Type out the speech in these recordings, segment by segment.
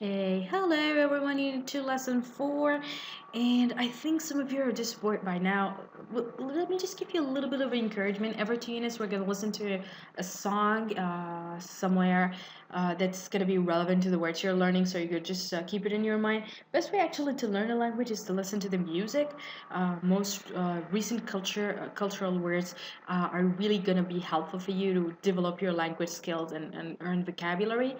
Hello everyone, you to lesson 4, and I think some of you are just bored by now. Let me just give you a little bit of encouragement. Every 2 units, we're going to listen to a song somewhere that's going to be relevant to the words you're learning, so you could just keep it in your mind. Best way actually to learn a language is to listen to the music. Most recent cultural words are really going to be helpful for you to develop your language skills and earn vocabulary.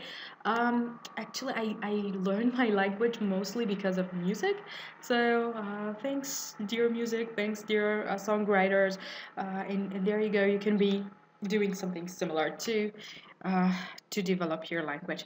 Actually, I learned my language mostly because of music. So thanks, dear music. Thanks, dear songwriters. And there you go. You can be doing something similar uh, to develop your language.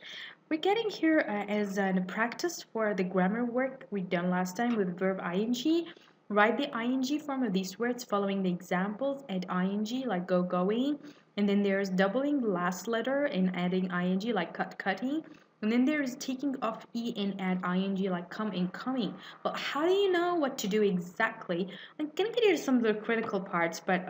We're getting here as a practice for the grammar work we done last time with verb ing. Write the ing form of these words following the examples. Add ing like go, going. And then there's doubling the last letter and adding ing like cut, cutting. And then there's taking off e and add ing like come and coming. Well, how do you know what to do exactly? I'm gonna get into some of the critical parts, but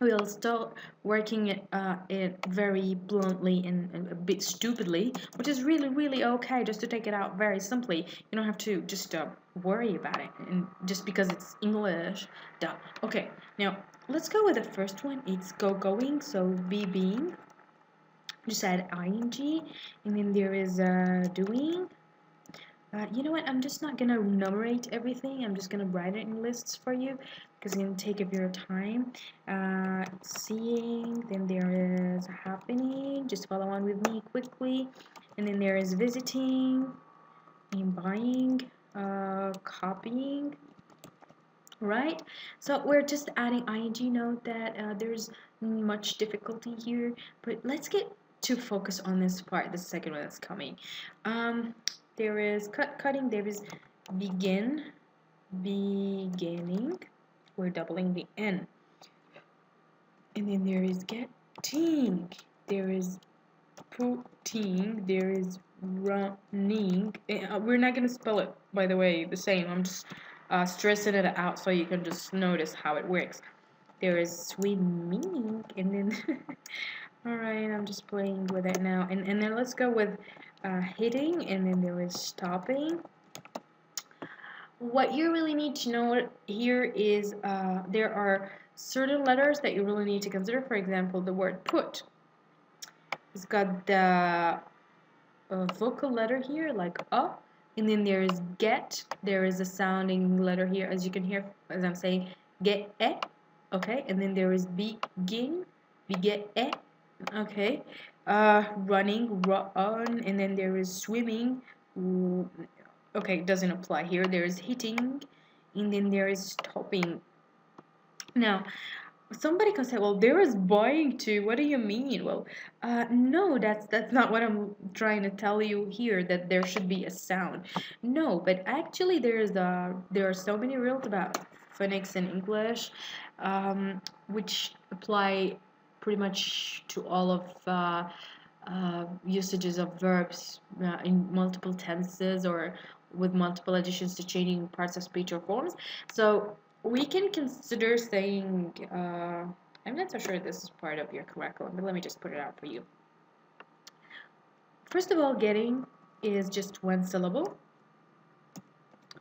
we'll start working it very bluntly and a bit stupidly, which is really okay. Just to take it out very simply, you don't have to just worry about it, and just because it's English, duh. Okay, now let's go with the first one. It's go going, so be being. Just add ing, and then there is doing. You know what? I'm just not gonna enumerate everything. I'm just gonna write it in lists for you because it's gonna take up your time. Seeing, then there is happening. Just follow on with me quickly. And then there is visiting and buying, copying, right? So we're just adding ing. Note that there's much difficulty here, but let's get to focus on this part, the second one that's coming. um, there is cutting, there is begin, beginning, we're doubling the n, and then there is getting, there is putting, there is running. We're not going to spell it, by the way, the same. I'm just stressing it out so you can just notice how it works. There is swimming, and then alright, I'm just playing with it now. And then let's go with hitting, and then there is stopping. What you really need to know here is there are certain letters that you really need to consider. For example, the word put. It's got the vocal letter here, like and then there is get. There is a sounding letter here, as you can hear as I'm saying, get et, okay, and then there is begin, beget et, okay, running, run, and then there is swimming, okay, it doesn't apply here. There is hitting, and then there is stopping. Now, somebody can say, well, there is buying too. What do you mean? Well, no, that's not what I'm trying to tell you here, that there should be a sound. No, but actually there are so many rules about phonics in English, which apply pretty much to all of usages of verbs in multiple tenses or with multiple additions to changing parts of speech or forms. So we can consider saying, I'm not so sure this is part of your curriculum, but let me just put it out for you. First of all, getting is just one syllable.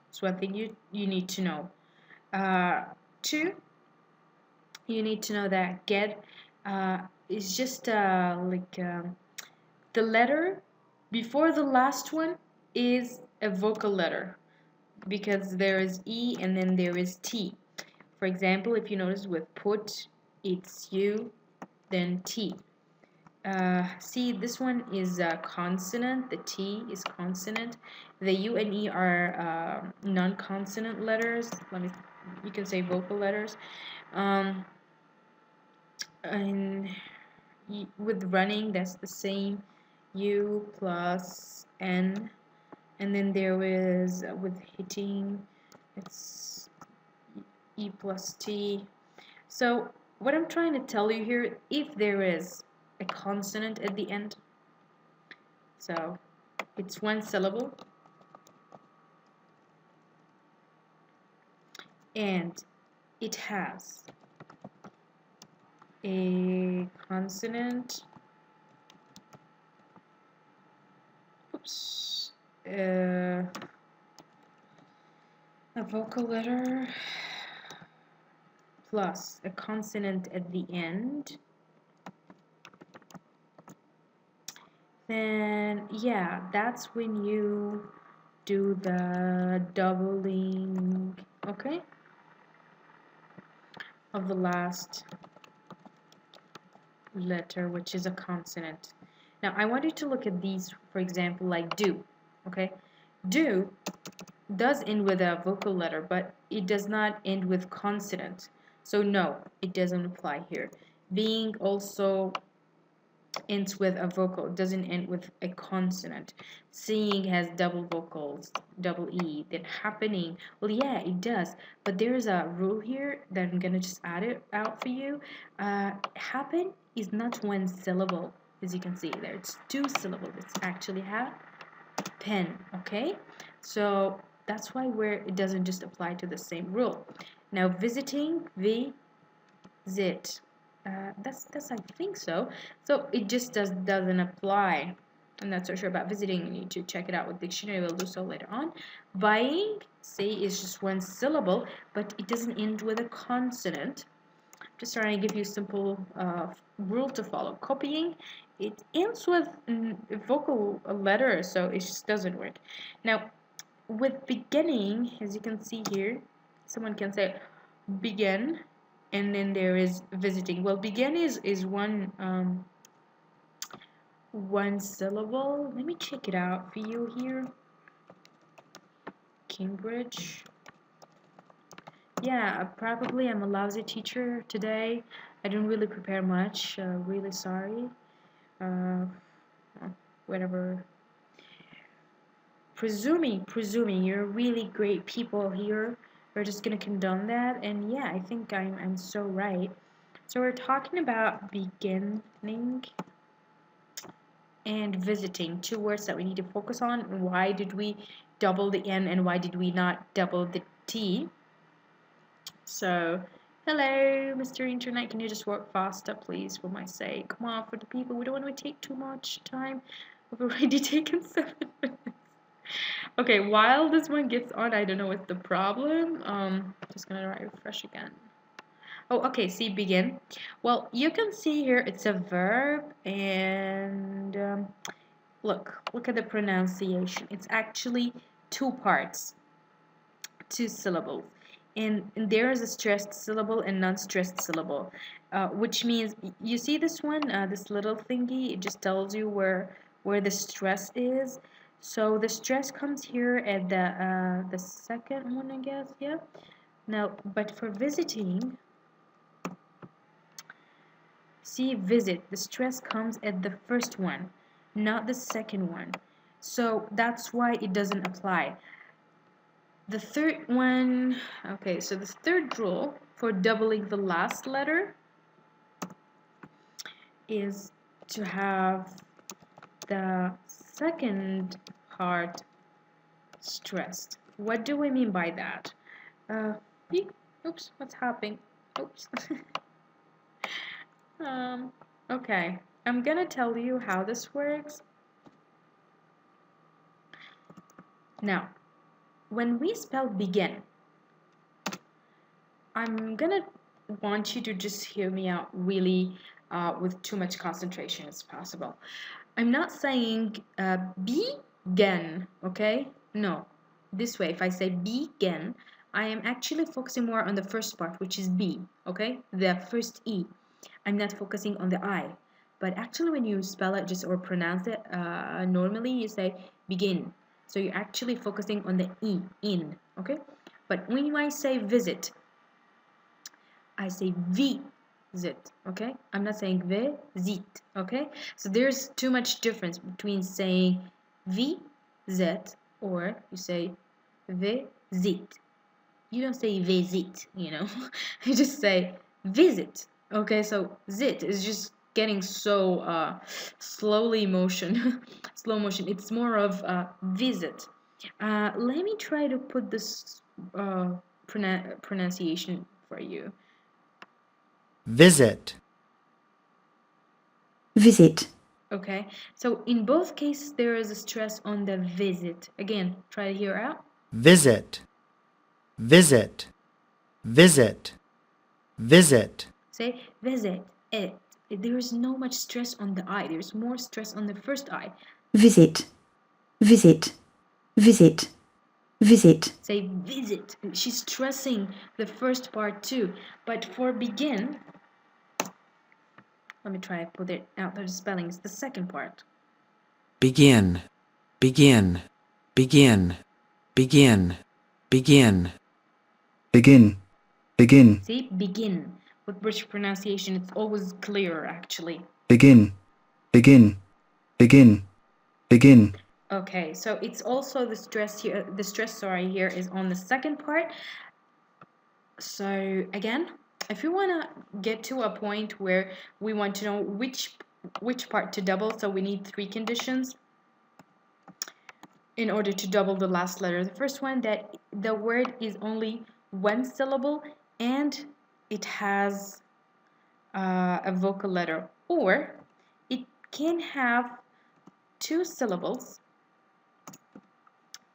It's one thing you need to know. Two, you need to know that get is just the letter before the last one is a vocal letter, because there is E and then there is T. For example, if you notice with put, it's U, then T. See, this one is a consonant. The T is consonant. The U and E are non-consonant letters. You can say vocal letters. Um, and with running, that's the same. U plus N, and then there is with hitting, it's E plus T. So what I'm trying to tell you here, if there is a consonant at the end, so it's one syllable, and it has a consonant, oops, a vocal letter plus a consonant at the end, then yeah, that's when you do the doubling, okay, of the last letter, which is a consonant. Now I want you to look at these, for example, like do, okay? Do does end with a vocal letter, but it does not end with consonant. So no, it doesn't apply here. Being also ends with a vocal, it doesn't end with a consonant. Seeing has double vocals, double E. Then happening, well, yeah, it does, but there's a rule here that I'm gonna just add it out for you. Happen is not one syllable, as you can see there. It's two syllables. It's actually happen, okay? So that's why where it doesn't just apply to the same rule. Now visiting, visit. That's I think so. So it just doesn't apply. I'm not so sure about visiting. You need to check it out with dictionary. We'll do so later on. Buying, say, is just one syllable, but it doesn't end with a consonant. Just trying to give you a simple rule to follow. Copying, it ends with a vocal letter, so it just doesn't work. Now, with beginning, as you can see here, someone can say begin, and then there is visiting. Well, begin is one syllable. Let me check it out for you here. Cambridge. Yeah, probably I'm a lousy teacher today. I didn't really prepare much. Really sorry. Uh, whatever. Presuming you're really great people here. We're just gonna condone that, and yeah, I think I'm so right. So we're talking about beginning and visiting, two words that we need to focus on. Why did we double the N and why did we not double the T? So, hello, Mr. Internet, can you just work faster, please, for my sake? Come on, for the people, we don't want to take too much time. We've already taken 7 minutes. Okay, while this one gets on, I don't know what's the problem. Just gonna refresh again. Oh, okay, see, begin. Well, you can see here it's a verb, and look at the pronunciation. It's actually two parts, two syllables. And there is a stressed syllable and non-stressed syllable, which means you see this one, this little thingy. It just tells you where the stress is. So the stress comes here at the second one, I guess. Yeah. Now, but for visiting, see visit. The stress comes at the first one, not the second one. So that's why it doesn't apply. The third one, okay, so the third rule for doubling the last letter is to have the second part stressed. What do we mean by that? Oops, what's happening? Oops. Okay, I'm gonna tell you how this works. Now, when we spell begin, I'm gonna want you to just hear me out really with too much concentration as possible. I'm not saying begin, okay? No. This way, if I say begin, I am actually focusing more on the first part, which is B, okay? The first E. I'm not focusing on the I. But actually, when you spell it just or pronounce it normally, you say begin. So you're actually focusing on the E, in, okay? But when I say visit, I say visit, okay? I'm not saying visit, okay? So there's too much difference between saying visit or you say visit. You don't say visit, you know? You just say visit, okay? So zit is just getting so slowly motion, slow motion. It's more of visit. Let me try to put this pronunciation for you. Visit. Visit. Okay, so in both cases there is a stress on the visit. Again, try to hear out. Visit, visit, visit, visit. Say visit it. There is no much stress on the I. There's more stress on the first I. Visit, visit, visit, visit. Say visit. She's stressing the first part too. But for begin, let me try to put it out the spellings. The second part. Begin, begin, begin, begin, begin. Begin, begin, See, begin. With British pronunciation, it's always clearer actually. begin, begin, begin, begin. Okay, so it's also the stress here. The stress, sorry, here is on the second part. So again, if you want to get to a point where we want to know which part to double, so we need 3 conditions in order to double the last letter. The first one, that the word is only 1 syllable and it has a vocal letter, or it can have 2 syllables,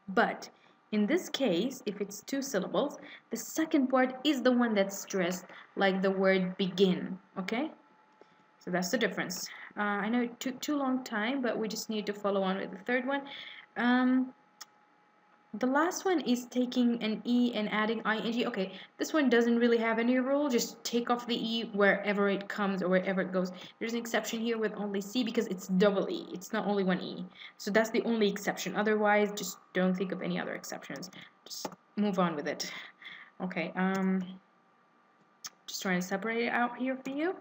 but in this case, if it's 2 syllables, the second part is the one that's stressed, like the word begin. Okay, so that's the difference. I know it took too long time, but we just need to follow on with the third one. The last one is taking an E and adding ing. Okay, this one doesn't really have any rule. Just take off the E wherever it comes or wherever it goes. There's an exception here with only C because it's double E. It's not only one E. So that's the only exception. Otherwise, just don't think of any other exceptions. Just move on with it. Okay, just trying to separate it out here for you.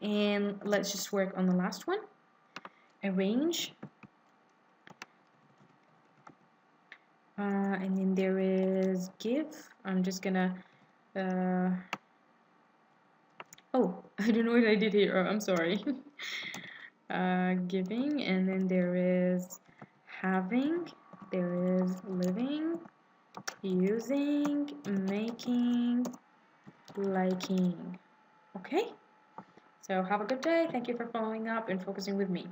And let's just work on the last one. Arrange. And then there is give. I'm just gonna oh, I don't know what I did here. Oh, I'm sorry. Giving, and then there is having, there is living, using, making, liking. Okay, so have a good day. Thank you for following up and focusing with me.